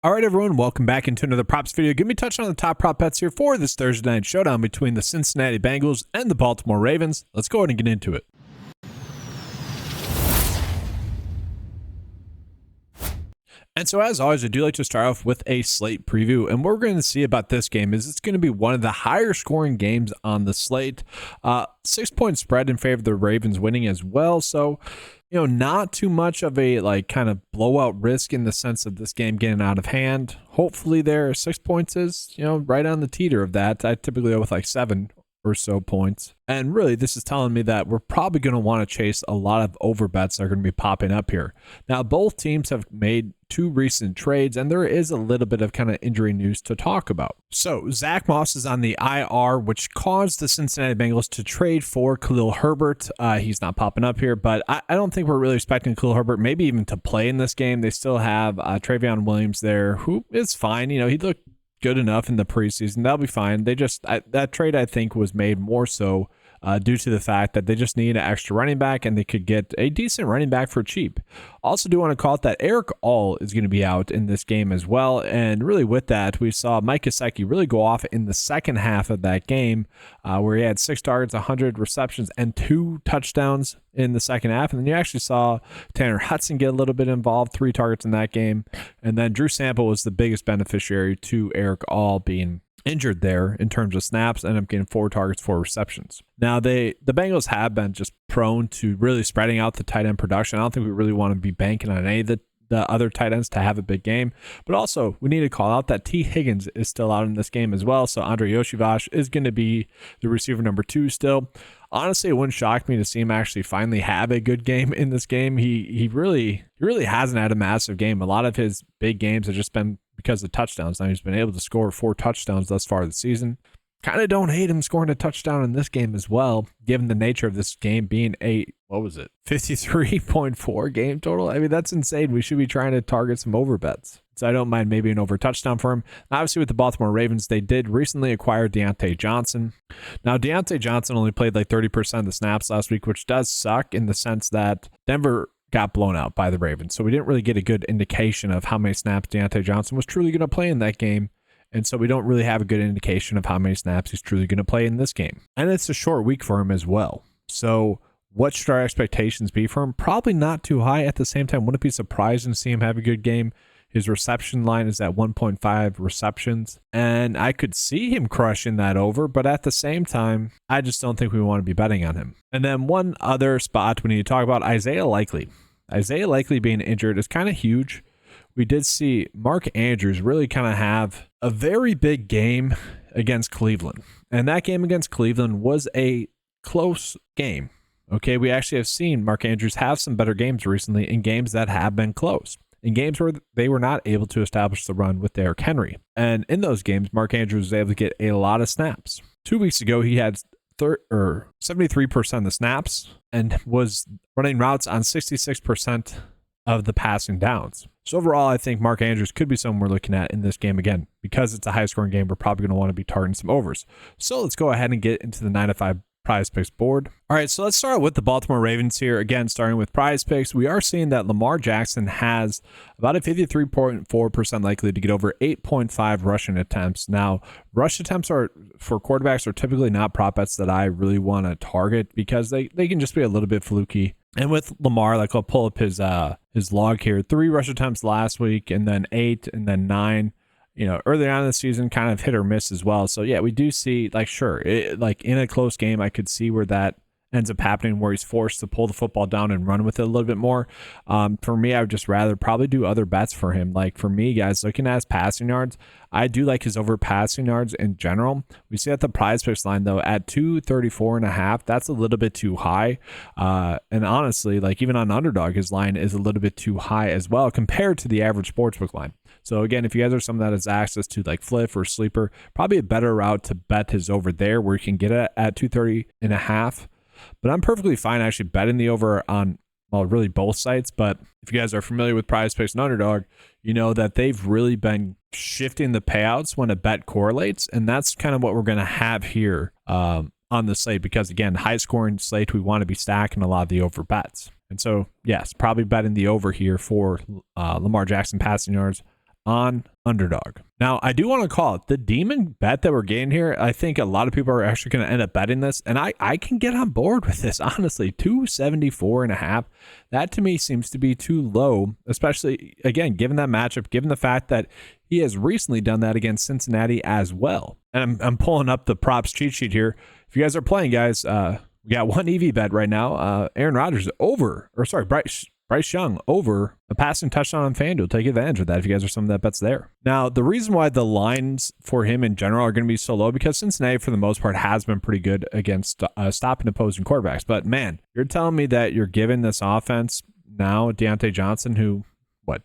All right, everyone, welcome back into another props video. Give me a touch on the top prop bets here for this Thursday night showdown between the Cincinnati Bengals and the Baltimore Ravens. Let's go ahead and get into it. And so, as always, I do like to start off with a slate preview. And what we're going to see about this game is it's going to be one of the higher scoring games on the slate. 6-point spread in favor of the Ravens winning as well. So, not too much of a kind of blowout risk in the sense of this game getting out of hand. Hopefully there 6 points is, right on the teeter of that. I typically go with 7 or so points. And really, this is telling me that we're probably going to want to chase a lot of over bets that are going to be popping up here. Now, both teams have made 2 recent trades, and there is a little bit of kind of injury news to talk about. So, Zach Moss is on the IR, which caused the Cincinnati Bengals to trade for Khalil Herbert. He's not popping up here, but I don't think we're really expecting Khalil Herbert maybe even to play in this game. They still have Travion Williams there, who is fine. He looked good enough in the preseason. That'll be fine. That trade, I think, was made more so due to the fact that they just need an extra running back and they could get a decent running back for cheap. Also do want to call it that Eric All is going to be out in this game as well. And really with that, we saw Mike Gesicki really go off in the second half of that game where he had 6 targets, 100 receptions, and 2 touchdowns in the second half. And then you actually saw Tanner Hudson get a little bit involved, 3 targets in that game. And then Drew Sample was the biggest beneficiary to Eric All being injured there in terms of snaps, ended up getting 4 targets, 4 receptions. Now, the Bengals have been just prone to really spreading out the tight end production. I don't think we really want to be banking on any of the other tight ends to have a big game. But also, we need to call out that T. Higgins is still out in this game as well. So Andre Yoshivas is going to be the receiver number 2 still. Honestly, it wouldn't shock me to see him actually finally have a good game in this game. He really hasn't had a massive game. A lot of his big games have just been because of touchdowns. Now he's been able to score 4 touchdowns thus far this season. Kind of don't hate him scoring a touchdown in this game as well, given the nature of this game being a 53.4 game total. I mean, that's insane. We should be trying to target some over bets. So I don't mind maybe an over touchdown for him. Obviously, with the Baltimore Ravens, they did recently acquire Deontay Johnson. Now, Deontay Johnson only played 30% of the snaps last week, which does suck in the sense that Denver got blown out by the Ravens. So we didn't really get a good indication of how many snaps Deontay Johnson was truly going to play in that game. And so we don't really have a good indication of how many snaps he's truly going to play in this game. And it's a short week for him as well. So what should our expectations be for him? Probably not too high. At the same time, wouldn't be surprised to see him have a good game. His reception line is at 1.5 receptions. And I could see him crushing that over. But at the same time, I just don't think we want to be betting on him. And then one other spot we need to talk about, Isaiah Likely. Isaiah Likely being injured is kind of huge. We did see Mark Andrews really kind of have a very big game against Cleveland. And that game against Cleveland was a close game. Okay, we actually have seen Mark Andrews have some better games recently in games that have been close, in games where they were not able to establish the run with Derrick Henry. And in those games, Mark Andrews was able to get a lot of snaps. 2 weeks ago, he had 73% of the snaps and was running routes on 66% of the passing downs. So overall, I think Mark Andrews could be someone we're looking at in this game again. Because it's a high-scoring game, we're probably going to want to be targeting some overs. So let's go ahead and get into the 9-to-5 PrizePicks board. All right, so let's start with the Baltimore Ravens here. Again, starting with PrizePicks, we are seeing that Lamar Jackson has about a 53.4% likely to get over 8.5 rushing attempts. Now, rush attempts for quarterbacks are typically not prop bets that I really want to target because they can just be a little bit fluky. And with Lamar, I'll pull up his log here. 3 rush attempts last week, and then 8, and then 9. Early on in the season, kind of hit or miss as well. So yeah, we do see in a close game, I could see where that ends up happening, where he's forced to pull the football down and run with it a little bit more. For me, I would just rather probably do other bets for him. Like for me, guys, looking at his passing yards, I do like his over passing yards in general. We see at the PrizePicks line though at 234.5, that's a little bit too high. And honestly, even on Underdog, his line is a little bit too high as well compared to the average sportsbook line. So again, if you guys are someone that has access to Fliff or Sleeper, probably a better route to bet his over there where you can get it at 230.5. But I'm perfectly fine actually betting the over on, really both sites. But if you guys are familiar with PrizePicks and Underdog, you know that they've really been shifting the payouts when a bet correlates. And that's kind of what we're going to have here on the slate. Because again, high scoring slate, we want to be stacking a lot of the over bets. And so, yes, probably betting the over here for Lamar Jackson passing yards. on underdog. Now, I do want to call it the demon bet that we're getting here. I think a lot of people are actually going to end up betting this, and I can get on board with this, honestly. 274.5. That to me seems to be too low, especially, again, given that matchup, given the fact that he has recently done that against Cincinnati as well. And I'm pulling up the props cheat sheet here. If you guys are playing, guys, we got one EV bet right now. Aaron Rodgers over, or sorry, Bryce Young over a passing touchdown on FanDuel. Take advantage of that if you guys are some of that bets there. Now, the reason why the lines for him in general are going to be so low, because Cincinnati, for the most part, has been pretty good against stopping opposing quarterbacks. But, man, you're telling me that you're giving this offense now Deontay Johnson, who,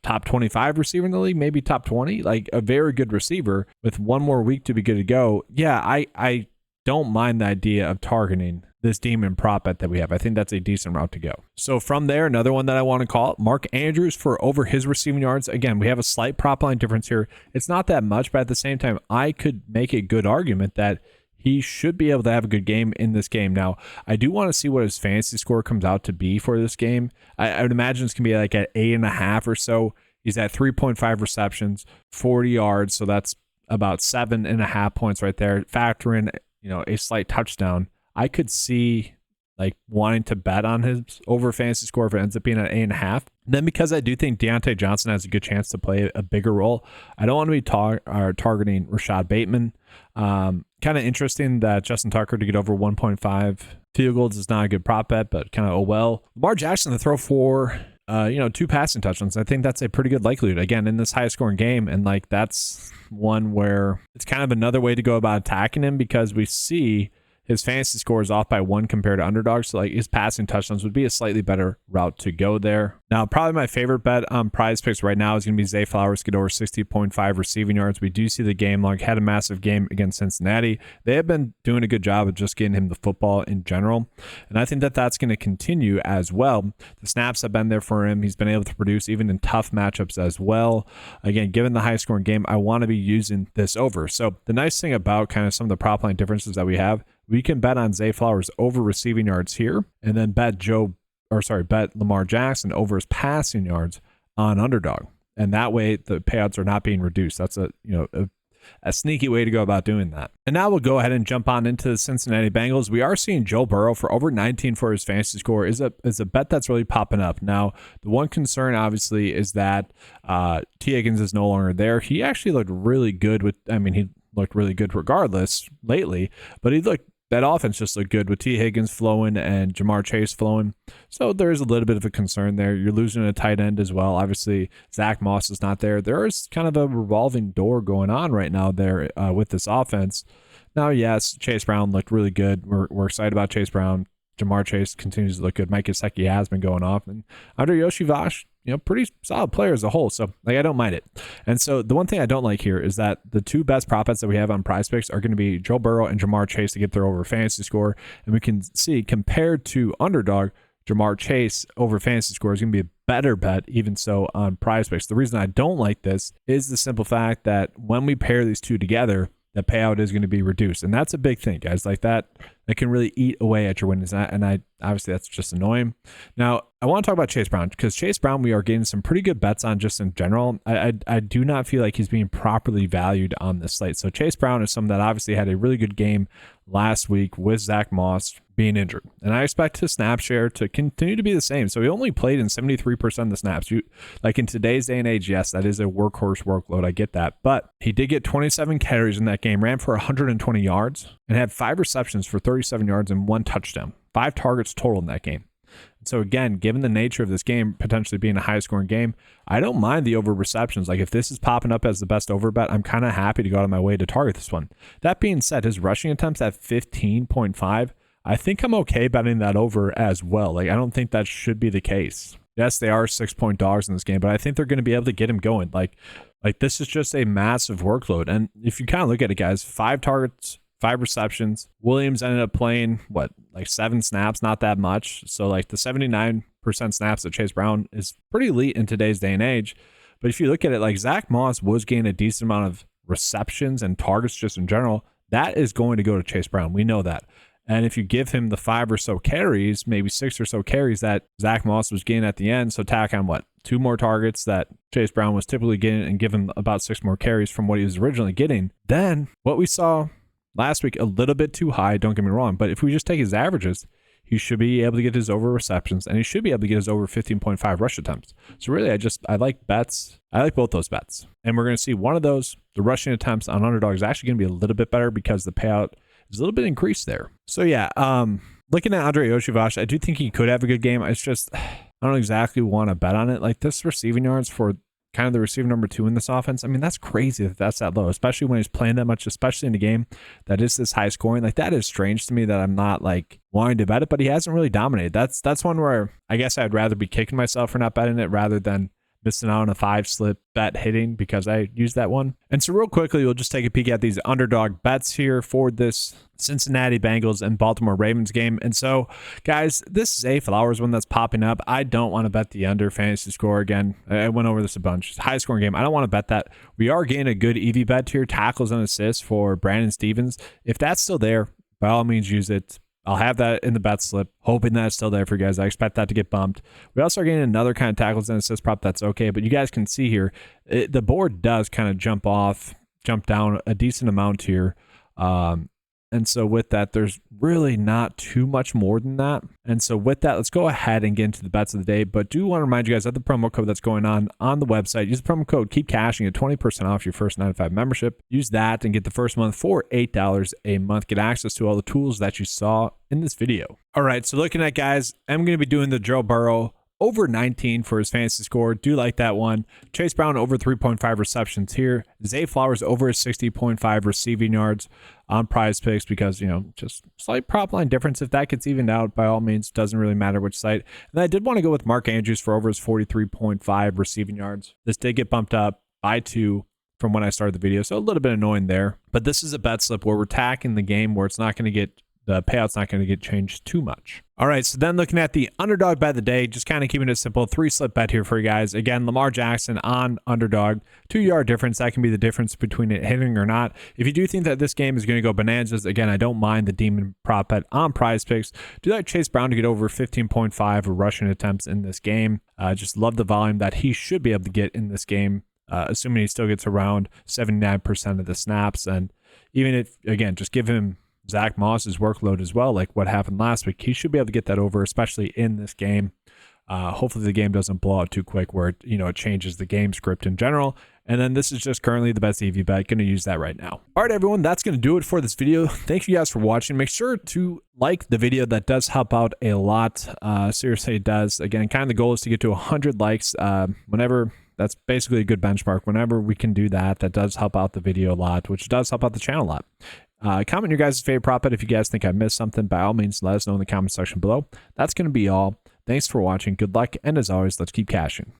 top 25 receiver in the league, maybe top 20, like a very good receiver with one more week to be good to go. Yeah, I don't mind the idea of targeting this demon prop bet that we have. I think that's a decent route to go. So from there, another one that I want to call, Mark Andrews for over his receiving yards. Again, we have a slight prop line difference here. It's not that much, but at the same time, I could make a good argument that he should be able to have a good game in this game. Now, I do want to see what his fantasy score comes out to be for this game. I would imagine it's going to be like at 8.5 or so. He's at 3.5 receptions, 40 yards. So that's about 7.5 points right there. Factor in, a slight touchdown. I could see wanting to bet on his over fantasy score if it ends up being at 8.5. Then, because I do think Deontay Johnson has a good chance to play a bigger role, I don't want to be targeting Rashad Bateman. Kind of interesting that Justin Tucker to get over 1.5 field goals is not a good prop bet, but kind of oh well. Lamar Jackson to throw for 2 passing touchdowns. I think that's a pretty good likelihood, again, in this high scoring game. And that's one where it's kind of another way to go about attacking him, because we see his fantasy score is off by 1 compared to underdogs. So his passing touchdowns would be a slightly better route to go there. Now, probably my favorite bet on PrizePicks right now is going to be Zay Flowers, get over 60.5 receiving yards. We do see the game log, had a massive game against Cincinnati. They have been doing a good job of just getting him the football in general. And I think that that's going to continue as well. The snaps have been there for him. He's been able to produce even in tough matchups as well. Again, given the high scoring game, I want to be using this over. So the nice thing about kind of some of the prop line differences that we have, we can bet on Zay Flowers over receiving yards here, and then bet Lamar Jackson over his passing yards on underdog. And that way the payouts are not being reduced. That's a sneaky way to go about doing that. And now we'll go ahead and jump on into the Cincinnati Bengals. We are seeing Joe Burrow for over 19 for his fantasy score is a bet that's really popping up. Now, the one concern obviously is that T. Higgins is no longer there. He actually looked really good he looked really good regardless lately, but that offense just looked good with T. Higgins flowing and Jamar Chase flowing. So there's a little bit of a concern there. You're losing a tight end as well. Obviously, Zach Moss is not there. There is kind of a revolving door going on right now there with this offense. Now, yes, Chase Brown looked really good. We're excited about Chase Brown. Jamar Chase continues to look good. Mike Gesicki has been going off. And under Yoshi Vosh, pretty solid player as a whole. So, I don't mind it. And so the one thing I don't like here is that the 2 best prop bets that we have on PrizePicks are going to be Joe Burrow and Jamar Chase to get their over fantasy score. And we can see, compared to underdog, Jamar Chase over fantasy score is going to be a better bet, even so, on PrizePicks. The reason I don't like this is the simple fact that when we pair these 2 together, the payout is going to be reduced. And that's a big thing, guys. Like that can really eat away at your winnings. And I obviously that's just annoying. Now, I want to talk about Chase Brown, because Chase Brown, we are getting some pretty good bets on just in general. I do not feel like he's being properly valued on this slate. So Chase Brown is someone that obviously had a really good game last week with Zach Moss being injured. And I expect his snap share to continue to be the same. So he only played in 73% of the snaps. In today's day and age, yes, that is a workhorse workload. I get that. But he did get 27 carries in that game, ran for 120 yards, and had 5 receptions for 37 yards and 1 touchdown. 5 targets total in that game. So again, given the nature of this game potentially being a high scoring game, I don't mind the over receptions. If this is popping up as the best over bet, I'm kind of happy to go out of my way to target this one. That being said, his rushing attempts at 15.5, I think I'm okay betting that over as well. I don't think that should be the case. Yes, they are 6-point dogs in this game, but I think they're going to be able to get him going. This is just a massive workload. And if you kind of look at it, guys, 5 targets, 5 receptions. Williams ended up playing 7 snaps, not that much. So the 79% snaps that Chase Brown is pretty elite in today's day and age. But if you look at it, Zach Moss was getting a decent amount of receptions and targets just in general. That is going to go to Chase Brown. We know that. And if you give him the 5 or so carries, maybe 6 or so carries that Zach Moss was getting at the end, so tack on what? 2 more targets that Chase Brown was typically getting and give him about 6 more carries from what he was originally getting, then what we saw last week, a little bit too high, don't get me wrong, but if we just take his averages, he should be able to get his over receptions, and he should be able to get his over 15.5 rush attempts. So really, I like bets. I like both those bets. And we're going to see one of those, the rushing attempts on underdog, is actually going to be a little bit better because the payout is a little bit increased there. So yeah, looking at Andre Oshivash, I do think he could have a good game. It's just, I don't exactly want to bet on it. Like this receiving yards for kind of the receiver number 2 in this offense. I mean, that's crazy that that's that low, especially when he's playing that much, especially in a game that is this high scoring. Like that is strange to me that I'm not like wanting to bet it, but he hasn't really dominated. That's one where I guess I'd rather be kicking myself for not betting it rather than missing out on a 5 slip bet hitting because I used that one. And so real quickly, we'll just take a peek at these underdog bets here for this Cincinnati Bengals and Baltimore Ravens game. And so guys, this Zay Flowers one that's popping up, I don't want to bet the under fantasy score again. I went over this a bunch. It's a high scoring game. I don't want to bet that. We are getting a good EV bet here, tackles and assists for Brandon Stevens. If that's still there, by all means use it. I'll have that in the bet slip, hoping that it's still there for you guys. I expect that to get bumped. We also are getting another kind of tackles and assist prop that's okay, but you guys can see here, the board does kind of jump down a decent amount here. And so with that, there's really not too much more than that. And so with that, let's go ahead and get into the bets of the day. But do want to remind you guys that the promo code that's going on the website, use the promo code Keep Cashing at 20% off your first 9 to 5 membership. Use that and get the first month for $8 a month. Get access to all the tools that you saw in this video. All right, so looking at guys, I'm going to be doing the Joe Burrow over 19 for his fantasy score. Do like that one. Chase Brown over 3.5 receptions here. Zay Flowers over 60.5 receiving yards on Prize Picks because, you know, just slight prop line difference. If that gets evened out, by all means, doesn't really matter which site. And I did want to go with Mark Andrews for over his 43.5 receiving yards. This did get bumped up by 2 from when I started the video, so a little bit annoying there. But this is a bet slip where we're tacking the game where it's not going to get, the payout's not going to get changed too much. All right, so then looking at the underdog bet of the day, just kind of keeping it simple, 3 slip bet here for you guys. Again, Lamar Jackson on underdog, 2-yard difference. That can be the difference between it hitting or not. If you do think that this game is going to go bananas, again, I don't mind the demon prop bet on Prize Picks. Do like Chase Brown to get over 15.5 rushing attempts in this game. Just love the volume that he should be able to get in this game, assuming he still gets around 79% of the snaps. And even if, again, just give him Zach Moss's workload as well, like what happened last week, he should be able to get that over, especially in this game. Hopefully the game doesn't blow out too quick where it changes the game script in general. And then this is just currently the best EV bet. Going to use that right now. All right, everyone, that's going to do it for this video. Thank you guys for watching. Make sure to like the video. That does help out a lot. Seriously, it does. Again, kind of the goal is to get to 100 likes. Whenever that's basically a good benchmark. Whenever we can do that, that does help out the video a lot, which does help out the channel a lot. Comment your guys' favorite prop bet. If you guys think I missed something, by all means, let us know in the comment section below. That's going to be all. Thanks for watching. Good luck. And as always, let's keep cashing.